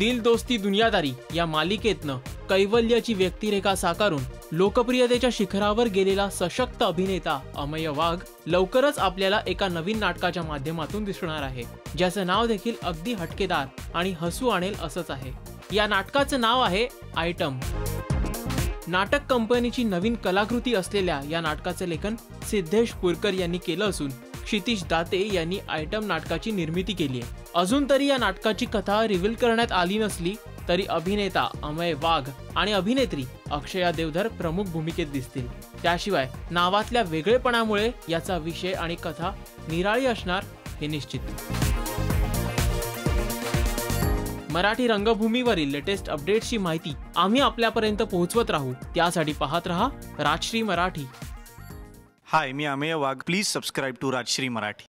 दिल दोस्ती दुनियादारी या मालिकेतनं कैवल्याची व्यक्तिरेखा साकारून लोकप्रियतेच्या शिखरावर गेलेला सशक्त अभिनेता अमेय वाघ लवकरच आपल्याला एका नवीन नाटकाच्या माध्यमातून दिसणार आहे, ज्याचं नाव देखील अगदी हटकेदार आणि हसू आणेल असंच आहे। या नाटकाचं नाव आहे आयटम। नाटक कंपनीची नवीन कलाकृती असलेल्या या नाटकाचे लेखन सिद्धेश पुरकर यांनी केलं असून क्षितिज दाते यांनी आयटम नाटकाची निर्मिती केली आहे। अजून तरी या नाटकाची कथा रिव्हील करण्यात आली नसली तरी अभिनेता अमेय वाघ आणि अभिनेत्री अक्षया देवधर प्रमुख भूमिकेत दिसतील। त्याशिवाय नावातल्या वेगळेपणामुळे याचा विषय आणि कथा निराळी असणार हे निश्चित। मराठी रंगभूमीवरील लेटेस्ट अपडेट्सची माहिती आम्ही आपल्यापर्यंत पोहोचवत राहू, त्यासाठी पाहत रहा राजश्री मराठी। हाय, मी Amey Wagh. Please subscribe to Rajshri Marathi.